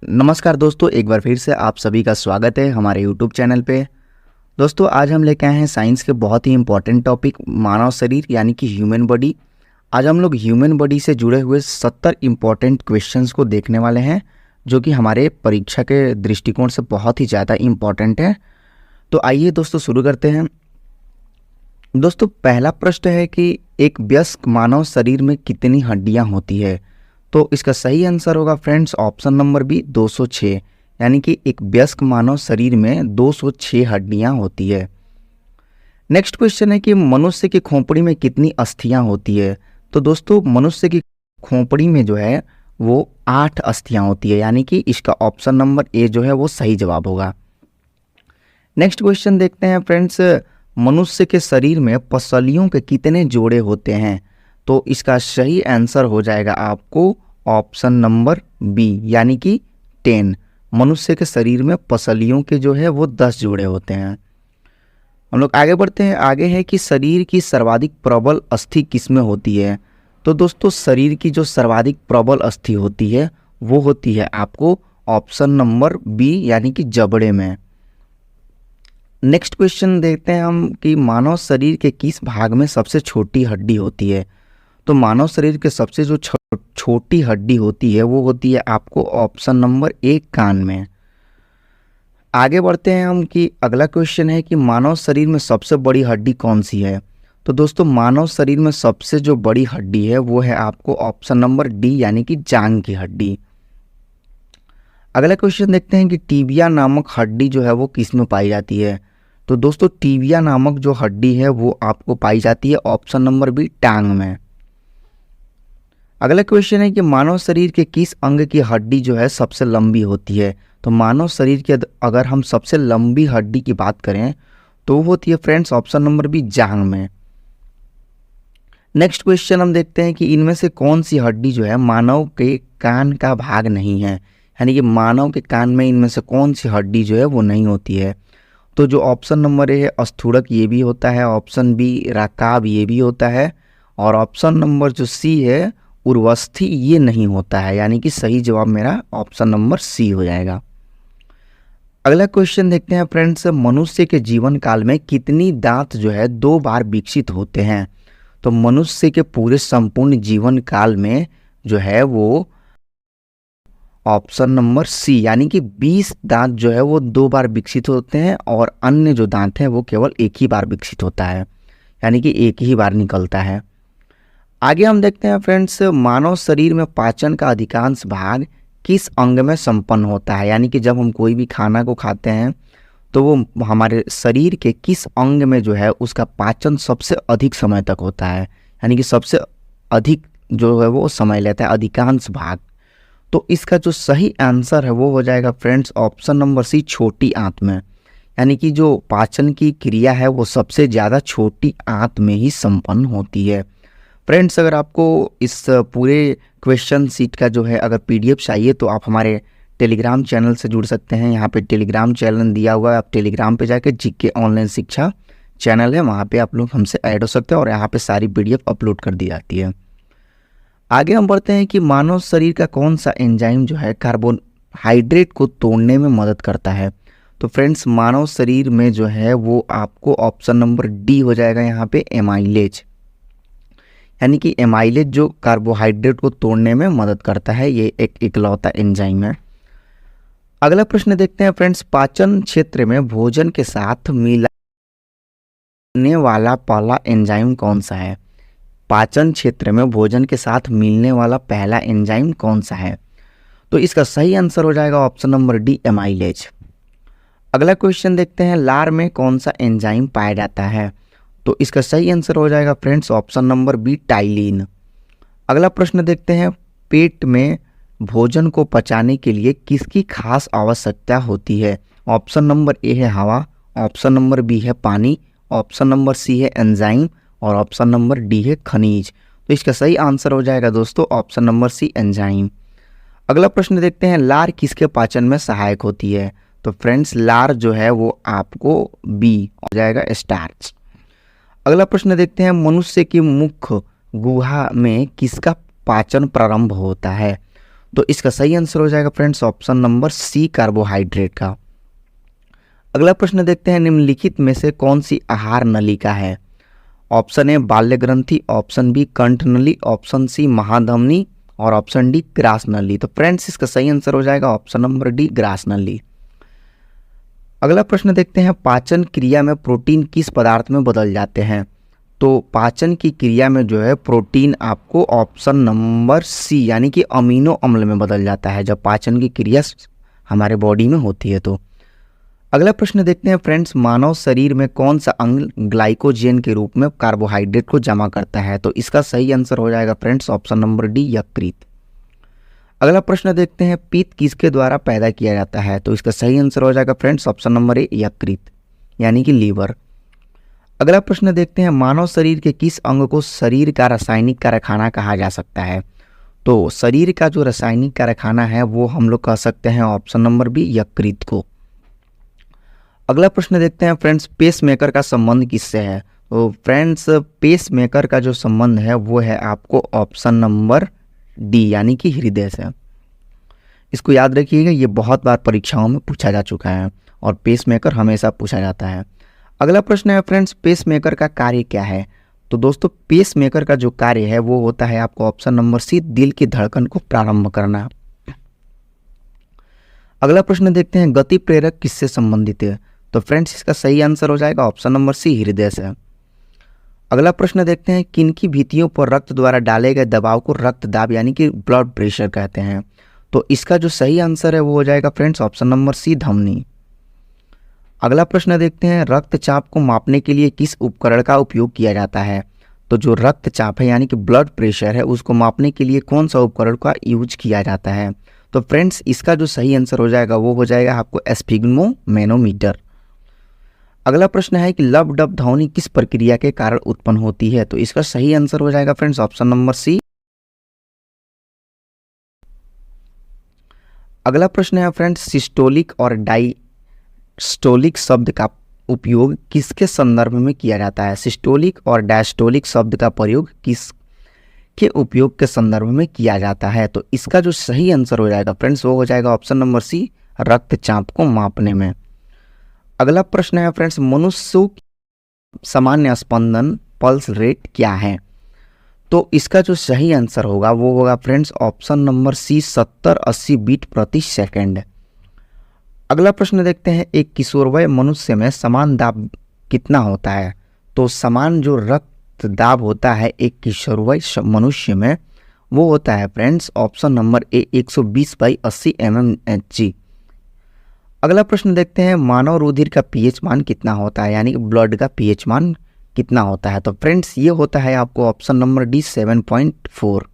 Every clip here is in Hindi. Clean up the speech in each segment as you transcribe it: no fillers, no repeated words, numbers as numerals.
नमस्कार दोस्तों, एक बार फिर से आप सभी का स्वागत है हमारे YouTube चैनल पे। दोस्तों आज हम लेके आए हैं साइंस के बहुत ही इंपॉर्टेंट टॉपिक मानव शरीर यानी कि ह्यूमन बॉडी। आज हम लोग ह्यूमन बॉडी से जुड़े हुए 70 इंपॉर्टेंट क्वेश्चंस को देखने वाले हैं जो कि हमारे परीक्षा के दृष्टिकोण से बहुत ही ज़्यादा इम्पॉर्टेंट है। तो आइए दोस्तों शुरू करते हैं। दोस्तों पहला प्रश्न है कि एक वयस्क मानव शरीर में कितनी हड्डियाँ होती है। तो इसका सही आंसर होगा फ्रेंड्स ऑप्शन नंबर बी 206, यानी कि एक वयस्क मानव शरीर में 206 हड्डियां होती है। नेक्स्ट क्वेश्चन है कि मनुष्य की खोपड़ी में कितनी अस्थियां होती है। तो दोस्तों मनुष्य की खोपड़ी में जो है वो 8 अस्थियां होती है, यानी कि इसका ऑप्शन नंबर ए जो है वो सही जवाब होगा। नेक्स्ट क्वेश्चन देखते हैं फ्रेंड्स, मनुष्य के शरीर में पसलियों के कितने जोड़े होते हैं। तो इसका सही आंसर हो जाएगा आपको ऑप्शन नंबर बी, यानी कि 10। मनुष्य के शरीर में पसलियों के जो है वो 10 जोड़े होते हैं। हम लोग आगे बढ़ते हैं। आगे है कि शरीर की सर्वाधिक प्रबल अस्थि किसमें होती है। तो दोस्तों शरीर की जो सर्वाधिक प्रबल अस्थि होती है वो होती है आपको ऑप्शन नंबर बी, यानी कि जबड़े में। नेक्स्ट क्वेश्चन देखते हैं हम कि मानव शरीर के किस भाग में सबसे छोटी हड्डी होती है। तो मानव शरीर के सबसे जो छोटी हड्डी होती है वो होती है आपको ऑप्शन नंबर ए, कान में। आगे बढ़ते हैं हम कि अगला क्वेश्चन है कि मानव शरीर में सबसे बड़ी हड्डी कौन सी है। तो दोस्तों मानव शरीर में सबसे जो बड़ी हड्डी है वो है आपको ऑप्शन नंबर डी, यानी कि जांघ की हड्डी। अगला क्वेश्चन देखते हैं कि टीबिया नामक हड्डी जो है वो किस में पाई जाती है। तो दोस्तों टीबिया नामक जो हड्डी है वो आपको पाई जाती है ऑप्शन नंबर बी, टांग में। अगला क्वेश्चन है कि मानव शरीर के किस अंग की हड्डी जो है सबसे लंबी होती है। तो मानव शरीर के अगर हम सबसे लंबी हड्डी की बात करें तो वो होती है फ्रेंड्स ऑप्शन नंबर बी, जांघ में। नेक्स्ट क्वेश्चन हम देखते हैं कि इनमें से कौन सी हड्डी जो है मानव के कान का भाग नहीं है, यानी कि मानव के कान में इनमें से कौन सी हड्डी जो है वो नहीं होती है। तो जो ऑप्शन नंबर ए है अस्थूणक ये भी होता है, ऑप्शन बी रकाब ये भी होता है, और ऑप्शन नंबर जो सी है उर्वस्थि ये नहीं होता है, यानी कि सही जवाब मेरा ऑप्शन नंबर सी हो जाएगा। अगला क्वेश्चन देखते हैं फ्रेंड्स, मनुष्य के जीवन काल में कितनी दांत जो है 2 बार विकसित होते हैं। तो मनुष्य के पूरे संपूर्ण जीवन काल में जो है वो ऑप्शन नंबर सी, यानी कि 20 दांत जो है वो 2 बार विकसित होते हैं, और अन्य जो दांत हैं वो केवल एक ही बार विकसित होता है, यानी कि एक ही बार निकलता है। आगे हम देखते हैं फ्रेंड्स, मानव शरीर में पाचन का अधिकांश भाग किस अंग में संपन्न होता है, यानी कि जब हम कोई भी खाना को खाते हैं तो वो हमारे शरीर के किस अंग में जो है उसका पाचन सबसे अधिक समय तक होता है, यानी कि सबसे अधिक जो है वो समय लेता है, अधिकांश भाग। तो इसका जो सही आंसर है वो हो जाएगा फ्रेंड्स ऑप्शन नंबर सी, छोटी आंत में, यानी कि जो पाचन की क्रिया है वो सबसे ज़्यादा छोटी आंत में ही संपन्न होती है। फ्रेंड्स अगर आपको इस पूरे क्वेश्चन सीट का जो है अगर पीडीएफ चाहिए तो आप हमारे टेलीग्राम चैनल से जुड़ सकते हैं। यहाँ पे टेलीग्राम चैनल दिया हुआ है, आप टेलीग्राम पे जाकर जीके ऑनलाइन शिक्षा चैनल है, वहाँ पे आप लोग हमसे ऐड हो सकते हैं और यहाँ पे सारी पीडीएफ अपलोड कर दी जाती है। आगे हम बढ़ते हैं कि मानव शरीर का कौन सा एंजाइम जो है कार्बोहाइड्रेट को तोड़ने में मदद करता है। तो फ्रेंड्स मानव शरीर में जो है वो आपको ऑप्शन नंबर डी हो जाएगा, यहाँ पे एमाइलेज, यानी कि एमाइलेज जो कार्बोहाइड्रेट को तोड़ने में मदद करता है, ये एक इकलौता एंजाइम है। अगला प्रश्न देखते हैं फ्रेंड्स, पाचन क्षेत्र में भोजन के साथ मिलने वाला पहला एंजाइम कौन सा है। पाचन क्षेत्र में भोजन के साथ मिलने वाला पहला एंजाइम कौन सा है। तो इसका सही आंसर हो जाएगा ऑप्शन नंबर डी, एमाइलेज। अगला क्वेश्चन देखते हैं, लार में कौन सा एंजाइम पाया जाता है। तो इसका सही आंसर हो जाएगा friends option number B, ptyalin. अगला प्रश्न देखते हैं, पेट में भोजन को पचाने के लिए किसकी खास आवश्यकता होती है। ऑप्शन नंबर ए है हवा, ऑप्शन नंबर बी है पानी, ऑप्शन नंबर सी है एंजाइम, और ऑप्शन नंबर डी है खनिज। तो इसका सही आंसर हो जाएगा दोस्तों ऑप्शन नंबर सी, एंजाइम। अगला प्रश्न देखते हैं, लार किसके पाचन में सहायक होती है। तो फ्रेंड्स लार जो है वो आपको बी हो जाएगा, स्टार्च। अगला प्रश्न देखते हैं, मनुष्य की मुख गुहा में किसका पाचन प्रारंभ होता है। तो इसका सही आंसर हो जाएगा friends option number C carbohydrate का। अगला प्रश्न देखते हैं, निम्नलिखित में से कौन सी आहार नलिका है? ऑप्शन ए बाल्य ग्रंथि, ऑप्शन बी कंठ नली, ऑप्शन सी महाधमनी और ऑप्शन डी ग्रास नली। तो फ्रेंड्स इसका सही आंसर हो जाएगा ऑप्शन नंबर डी ग्रास नली। अगला प्रश्न देखते हैं, पाचन क्रिया में प्रोटीन किस पदार्थ में बदल जाते हैं? तो पाचन की क्रिया में जो है प्रोटीन आपको ऑप्शन नंबर सी यानी कि अमीनो अम्ल में बदल जाता है जब पाचन की क्रिया हमारे बॉडी में होती है। तो अगला प्रश्न देखते हैं फ्रेंड्स, मानव शरीर में कौन सा अंग ग्लाइकोजन के रूप में कार्बोहाइड्रेट को जमा करता है? तो इसका सही आंसर हो जाएगा फ्रेंड्स ऑप्शन नंबर डी यकृत। अगला प्रश्न देखते हैं, पित्त किसके द्वारा पैदा किया जाता है? तो इसका सही आंसर हो जाएगा फ्रेंड्स ऑप्शन नंबर ए यकृत यानी कि लीवर। अगला प्रश्न देखते हैं, मानव शरीर के किस अंग को शरीर का रासायनिक कारखाना कहा जा सकता है? तो शरीर का जो रासायनिक कारखाना है वो हम लोग कह सकते हैं ऑप्शन नंबर बी यकृत को। अगला प्रश्न देखते हैं फ्रेंड्स, पेस मेकर का संबंध किससे है? तो फ्रेंड्स पेस मेकर का जो संबंध है वो है आपको ऑप्शन नंबर डी यानी कि हृदय से। इसको याद रखिएगा, ये बहुत बार परीक्षाओं में पूछा जा चुका है और पेस मेकर हमेशा पूछा जाता है। अगला प्रश्न है फ्रेंड्स, पेस मेकर का कार्य क्या है? तो दोस्तों पेस मेकर का जो कार्य है वो होता है आपको ऑप्शन नंबर सी दिल की धड़कन को प्रारंभ करना। अगला प्रश्न देखते हैं, गति प्रेरक किससे संबंधित है? तो फ्रेंड्स इसका सही आंसर हो जाएगा ऑप्शन नंबर सी हृदय से। अगला प्रश्न देखते हैं, किनकी भित्तियों पर रक्त द्वारा डाले गए दबाव को रक्तदाब यानी कि ब्लड प्रेशर कहते हैं? तो इसका जो सही आंसर है वो हो जाएगा फ्रेंड्स ऑप्शन नंबर सी धमनी। अगला प्रश्न देखते हैं, रक्तचाप को मापने के लिए किस उपकरण का उपयोग किया जाता है? तो जो रक्तचाप है यानी कि ब्लड प्रेशर है उसको मापने के लिए कौन सा उपकरण का यूज किया जाता है? तो फ्रेंड्स इसका जो सही आंसर हो जाएगा वो हो जाएगा आपको एस्फिग्मोमेनोमीटर। अगला प्रश्न है कि लब डब ध्वनि किस प्रक्रिया के कारण उत्पन्न होती है? तो इसका सही आंसर हो जाएगा फ्रेंड्स ऑप्शन नंबर सी। अगला प्रश्न है फ्रेंड्स, सिस्टोलिक और डायस्टोलिक शब्द का उपयोग किसके संदर्भ में किया जाता है? सिस्टोलिक और डायस्टोलिक शब्द का प्रयोग किसके उपयोग के संदर्भ में किया जाता है? तो इसका जो सही आंसर हो जाएगा फ्रेंड्स वो हो जाएगा ऑप्शन नंबर सी रक्तचाप को मापने में। अगला प्रश्न है फ्रेंड्स, मनुष्य सामान्य स्पंदन पल्स रेट क्या है? तो इसका जो सही आंसर होगा वो होगा friends option number C 70-80 beat प्रति सेकंड। अगला प्रश्न देखते हैं, एक किशोरवय मनुष्य में समान दाब कितना होता है? तो समान जो रक्त दाब होता है एक किशोरवय मनुष्य में वो होता है friends option number A 120/80 mmHg। अगला प्रश्न देखते हैं, मानव रुधिर का पीएच मान कितना होता है यानी कि ब्लड का पीएच मान कितना होता है? तो फ्रेंड्स ये होता है आपको ऑप्शन नंबर डी 7.4।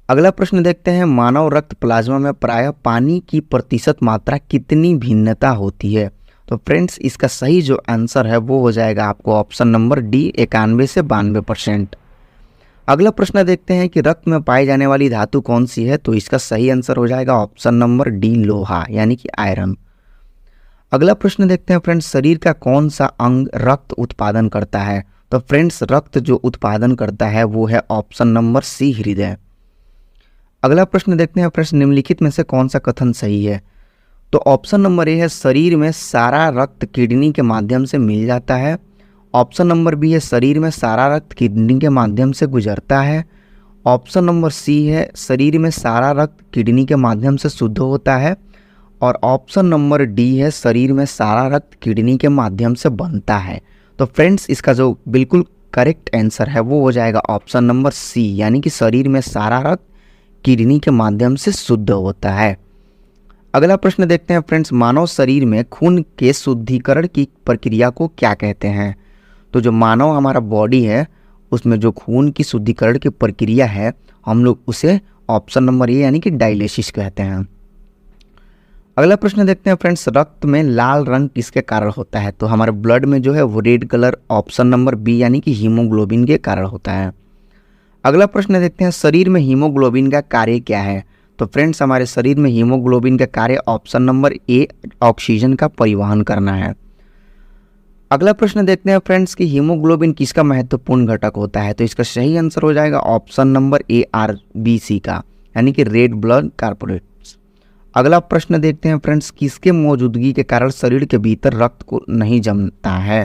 अगला प्रश्न देखते हैं, मानव रक्त प्लाज्मा में प्रायः पानी की प्रतिशत मात्रा कितनी भिन्नता होती है? तो फ्रेंड्स इसका सही जो आंसर है वो हो जाएगा आपको ऑप्शन नंबर डी 91 से 92%। अगला प्रश्न देखते हैं कि रक्त में पाई जाने वाली धातु कौन सी है? तो इसका सही आंसर हो जाएगा ऑप्शन नंबर डी लोहा यानी कि आयरन। अगला प्रश्न देखते हैं फ्रेंड्स, शरीर का कौन सा अंग रक्त उत्पादन करता है? तो फ्रेंड्स रक्त जो उत्पादन करता है वो है ऑप्शन नंबर सी हृदय। अगला प्रश्न देखते हैं फ्रेंड्स, निम्नलिखित में से कौन सा कथन सही है? तो ऑप्शन नंबर ए है शरीर में सारा रक्त किडनी के माध्यम से मिल जाता है। ऑप्शन नंबर बी है शरीर में सारा रक्त किडनी के माध्यम से गुजरता है। ऑप्शन नंबर सी है शरीर में सारा रक्त किडनी के माध्यम से शुद्ध होता है। और ऑप्शन नंबर डी है शरीर में सारा रक्त किडनी के माध्यम से बनता है। तो फ्रेंड्स इसका जो बिल्कुल करेक्ट आंसर है वो हो जाएगा ऑप्शन नंबर सी यानी कि शरीर में सारा रक्त किडनी के माध्यम से शुद्ध होता है। अगला प्रश्न देखते हैं फ्रेंड्स, मानव शरीर में खून के शुद्धिकरण की प्रक्रिया को क्या कहते हैं? तो जो मानव हमारा बॉडी है उसमें जो खून की शुद्धिकरण की प्रक्रिया है हम लोग उसे ऑप्शन नंबर ए यानी कि डायलिसिस कहते हैं। अगला प्रश्न देखते हैं फ्रेंड्स, रक्त में लाल रंग किसके कारण होता है? तो हमारे ब्लड में जो है वो red colour option number B यानी कि हीमोग्लोबिन के कारण होता है। अगला प्रश्न देखते हैं, शरीर में हीमोग्लोबिन का कार्य क्या है? तो फ्रेंड्स हमारे शरीर में हीमोग्लोबिन का कार्य ऑप्शन नंबर ए ऑक्सीजन का परिवहन करना है। अगला प्रश्न देखते हैं फ्रेंड्स कि हीमोग्लोबिन किसका महत्वपूर्ण घटक होता है? तो इसका सही आंसर हो जाएगा ऑप्शन नंबर ए आरबीसी का यानी कि रेड ब्लड कॉर्पोरेट्स। अगला प्रश्न देखते हैं फ्रेंड्स, किसके मौजूदगी के कारण शरीर के भीतर रक्त को नहीं जमता है,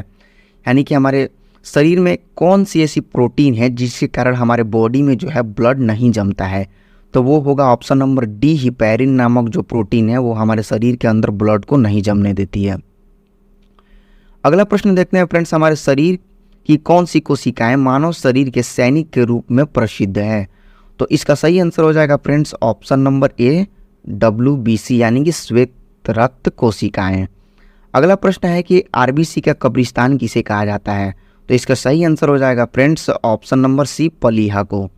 यानी कि हमारे शरीर में कौन सी ऐसी प्रोटीन है जिसके कारण हमारे बॉडी में जो है ब्लड नहीं जमता है, तो वो होगा ऑप्शन नंबर डी, हिपैरिन नामक जो प्रोटीन है वो हमारे शरीर के अंदर ब्लड को नहीं जमने देती है। अगला प्रश्न देखते हैं फ्रेंड्स, हमारे शरीर की कौन सी कोशिकाएं मानव शरीर के सैनिक के रूप में प्रसिद्ध है, तो इसका सही आंसर हो जाएगा friends option number A, WBC यानी कि श्वेत रक्त कोशिकाएं। अगला प्रश्न है कि RBC का कब्रिस्तान किसे कहा जाता है, तो इसका सही आंसर हो जाएगा फ्रेंड्स ऑप्शन नंबर सी, प्लीहा को।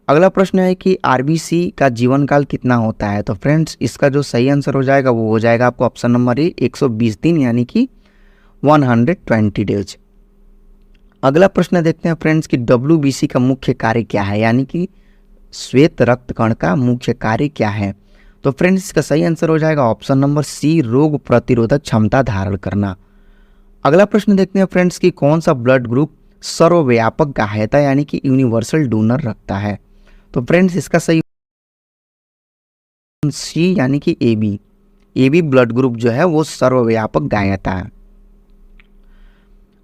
अगला प्रश्न है कि RBC का जीवन काल कितना होता है, तो फ्रेंड्स इसका जो सही आंसर हो जाएगा वो हो जाएगा आपको ऑप्शन नंबर ए, 120 दिन यानी कि 120 डेज। अगला प्रश्न देखते हैं फ्रेंड्स कि WBC का मुख्य कार्य क्या है, यानी कि श्वेत रक्त कण का मुख्य कार्य क्या है, तो फ्रेंड्स इसका सही आंसर हो जाएगा ऑप्शन नंबर सी, रोग प्रतिरोधक क्षमता धारण करना। अगला प्रश्न देखते हैं फ्रेंड्स कि कौन सा ब्लड ग्रुप सर्वव्यापक सहायता यानी कि यूनिवर्सल डोनर रखता है, तो फ्रेंड्स इसका सही सी यानी कि AB ब्लड ग्रुप जो है वो सर्वव्यापक सहायता है।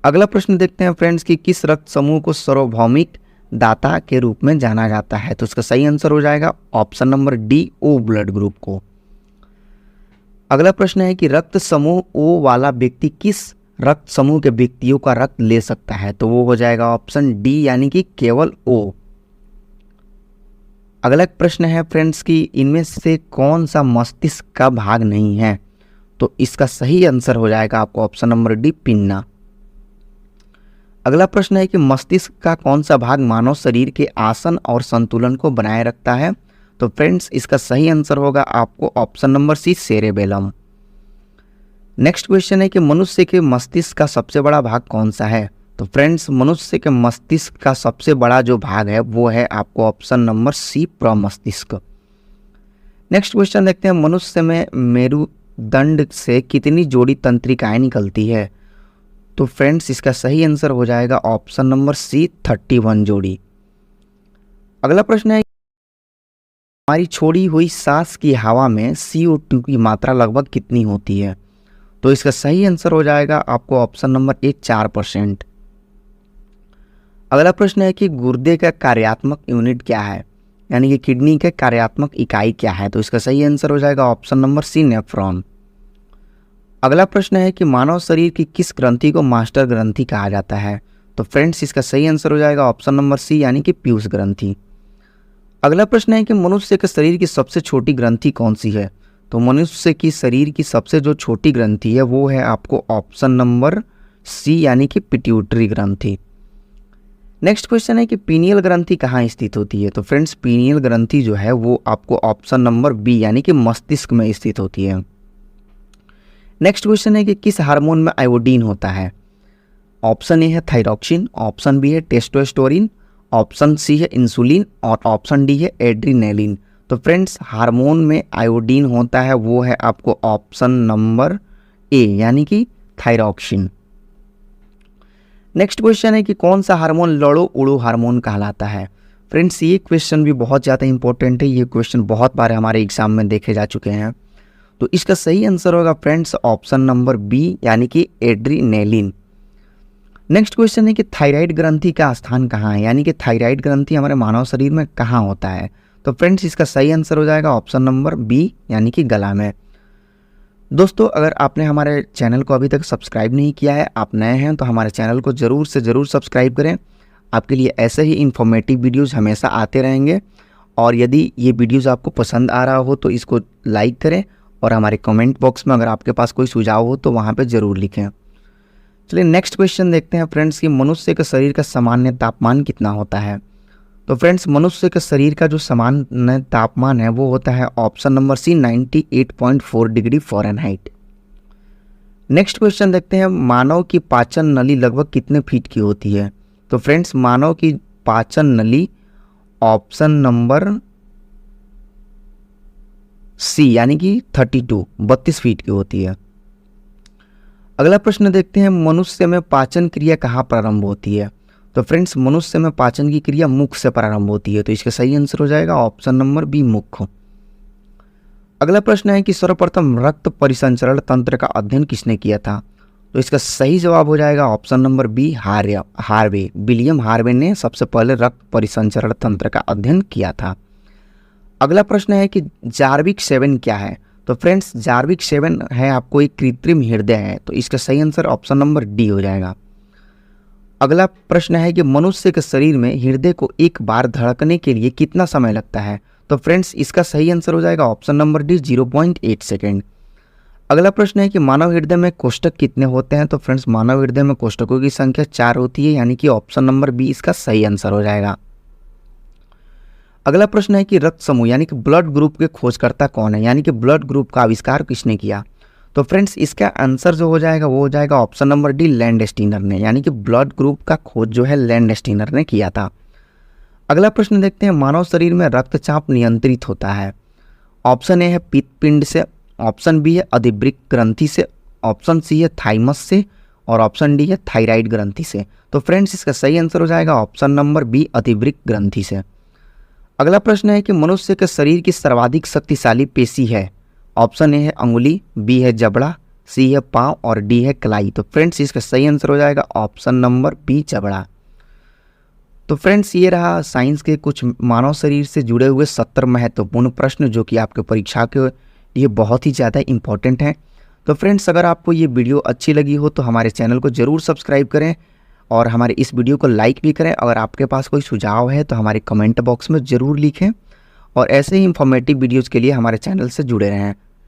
अगला प्रश्न देखते हैं फ्रेंड्स कि किस रक्त समूह को सार्वभौमिक दाता के रूप में जाना जाता है, तो इसका सही आंसर हो जाएगा option number D, O blood group को। अगला प्रश्न है कि रक्त समूह O वाला व्यक्ति किस रक्त समूह के व्यक्तियों का रक्त ले सकता है, तो वो हो जाएगा ऑप्शन डी यानी कि केवल O। अगला प्रश्न है फ्रेंड्स कि इनमें से कौन सा मस्तिष्क का भाग नहीं है, तो इसका सही आंसर हो जाएगा आपको ऑप्शन नंबर डी, पिन्ना। अगला प्रश्न है कि मस्तिष्क का कौन सा भाग मानव शरीर के आसन और संतुलन को बनाए रखता है, तो फ्रेंड्स इसका सही आंसर होगा आपको option number C, cerebellum. Next question है कि मनुष्य के मस्तिष्क का सबसे बड़ा भाग कौन सा है, तो फ्रेंड्स मनुष्य के मस्तिष्क का सबसे बड़ा जो भाग है वो है आपको ऑप्शन नंबर सी, प्रमस्तिष्क। नेक्स्ट क्वेश्चन देखते हैं, मनुष्य में मेरुदंड से कितनी जोड़ी तंत्रिकाएं निकलती है, तो फ्रेंड्स इसका सही आंसर हो जाएगा ऑप्शन नंबर सी, 31 जोड़ी। अगला प्रश्न है हमारी छोड़ी हुई सांस की हवा में CO2 की मात्रा लगभग कितनी होती है, तो इसका सही आंसर हो जाएगा आपको ऑप्शन नंबर ए, 4%। अगला प्रश्न है कि गुर्दे का कार्यात्मक यूनिट क्या है, यानी कि किडनी का कार्यात्मक इकाई क्या है, तो इसका सही आंसर हो जाएगा ऑप्शन नंबर सी, नेफ्रॉन। अगला प्रश्न है कि मानव शरीर की किस ग्रंथि को मास्टर ग्रंथि कहा जाता है, तो फ्रेंड्स इसका सही आंसर हो जाएगा ऑप्शन नंबर सी यानी कि पीयूष ग्रंथि। अगला प्रश्न है कि मनुष्य के शरीर की सबसे छोटी ग्रंथि कौन सी है, तो मनुष्य की शरीर की सबसे जो छोटी ग्रंथि है वो है आपको ऑप्शन नंबर सी यानी कि पिट्यूटरी ग्रंथि। नेक्स्ट क्वेश्चन है कि पीनियल ग्रंथि कहाँ स्थित होती है, तो फ्रेंड्स पीनियल ग्रंथि जो है वो आपको ऑप्शन नंबर बी यानी कि मस्तिष्क में स्थित होती है। नेक्स्ट क्वेश्चन है कि किस हार्मोन में आयोडीन होता है, ऑप्शन ए है थायरॉक्सिन, ऑप्शन बी है टेस्टोस्टेरोन, ऑप्शन सी है इंसुलिन और ऑप्शन डी है एड्रीनेलिन। तो फ्रेंड्स हार्मोन में आयोडीन होता है वो है आपको ऑप्शन नंबर ए यानी कि थायरॉक्सिन। नेक्स्ट क्वेश्चन है कि कौन सा हार्मोन लड़ो उड़ो हार्मोन कहलाता है। फ्रेंड्स ये क्वेश्चन भी बहुत ज़्यादा इंपॉर्टेंट है, ये क्वेश्चन बहुत बार हमारे एग्जाम में देखे जा चुके हैं। तो इसका सही आंसर होगा फ्रेंड्स ऑप्शन नंबर बी यानी कि एड्रीनेलिन। नेक्स्ट क्वेश्चन है कि थायराइड ग्रंथि का स्थान कहाँ है, यानी कि थायराइड ग्रंथि हमारे मानव शरीर में कहाँ होता है। तो फ्रेंड्स इसका सही आंसर हो जाएगा ऑप्शन नंबर बी यानी कि गला में। दोस्तों अगर आपने हमारे चैनल को अभी तक सब्सक्राइब नहीं किया है, आप नए हैं तो हमारे चैनल को ज़रूर से ज़रूर सब्सक्राइब करें। आपके लिए ऐसे ही इन्फॉर्मेटिव वीडियोज़ हमेशा आते रहेंगे और यदि ये वीडियोज़ आपको पसंद आ रहा हो तो इसको लाइक करें और हमारे कमेंट बॉक्स में अगर आपके पास कोई सुझाव हो तो वहाँ पर ज़रूर लिखें। चलिए नेक्स्ट क्वेश्चन देखते हैं फ्रेंड्स कि मनुष्य के शरीर का सामान्य तापमान कितना होता है। तो फ्रेंड्स मनुष्य के शरीर का जो सामान्य तापमान है वो होता है option number C 98.4 degree Fahrenheit. Next question देखते हैं मानव की पाचन नली लगभग कितने फीट की होती है। तो फ्रेंड्स मानव की पाचन नली ऑप्शन नंबर सी यानी कि 32 फीट की होती है। अगला प्रश्न देखते हैं मनुष्य में पाचन क्रिया कहाँ प्रारंभ होती है। तो फ्रेंड्स मनुष्य में पाचन की क्रिया मुख से प्रारंभ होती है, तो इसका सही आंसर हो जाएगा ऑप्शन नंबर बी मुख। अगला प्रश्न है कि सर्वप्रथम रक्त परिसंचरण तंत्र का अध्ययन किसने किया था? तो इसका सही जवाब हो जाएगा option number B Harvey. William Harvey ने सबसे पहले रक्त परिसंचरण तंत्र का अध्ययन किया था। अगला प्रश्न है कि जार्विक 7 क्या है? तो फ्रेंड्स जार्विक 7 है आपको एक कृत्रिम हृदय है, तो इसका सही आंसर ऑप्शन नंबर डी हो जाएगा। अगला प्रश्न है कि मनुष्य के शरीर में हृदय को एक बार धड़कने के लिए कितना समय लगता है? तो फ्रेंड्स इसका सही आंसर हो जाएगा ऑप्शन नंबर डी 0.8 सेकेंड। अगला प्रश्न है कि मानव हृदय में कोष्ठक कितने होते हैं? तो फ्रेंड्स मानव हृदय में कोष्ठकों की संख्या 4 होती है, यानी कि ऑप्शन नंबर बी इसका सही आंसर हो जाएगा। अगला प्रश्न है कि रक्त समूह यानी कि ब्लड ग्रुप के खोजकर्ता कौन है, यानी कि ब्लड ग्रुप का आविष्कार किसने किया? तो फ्रेंड्स इसका आंसर जो हो जाएगा वो हो जाएगा ऑप्शन नंबर डी लैंडस्टीनर ने, यानी कि ब्लड ग्रुप का खोज जो है लैंडस्टीनर ने किया था। अगला प्रश्न देखते हैं, मानव शरीर में रक्तचाप नियंत्रित होता है? ऑप्शन ए है पित्तपिंड से, ऑप्शन बी है अधिवृक्क ग्रंथि से, ऑप्शन सी है थाइमस से और ऑप्शन डी है थायराइड ग्रंथि से। तो फ्रेंड्स इसका सही आंसर हो जाएगा ऑप्शन नंबर बी अधिवृक्क ग्रंथि से। अगला प्रश्न है कि मनुष्य के शरीर की सर्वाधिक शक्तिशाली पेशी है? ऑप्शन ए है अंगुली, बी है जबड़ा, सी है पाँव और डी है कलाई। तो फ्रेंड्स इसका सही आंसर हो जाएगा ऑप्शन नंबर बी जबड़ा। तो फ्रेंड्स ये रहा साइंस के कुछ मानव शरीर से जुड़े हुए 70 महत्वपूर्ण प्रश्न जो कि आपके परीक्षा के लिए बहुत ही ज़्यादा इंपॉर्टेंट हैं। तो फ्रेंड्स अगर आपको ये वीडियो अच्छी लगी हो तो हमारे चैनल को ज़रूर सब्सक्राइब करें और हमारे इस वीडियो को लाइक भी करें। अगर आपके पास कोई सुझाव है तो हमारे कमेंट बॉक्स में ज़रूर लिखें और ऐसे ही इंफॉर्मेटिव वीडियोज़ के लिए हमारे चैनल से जुड़े रहें।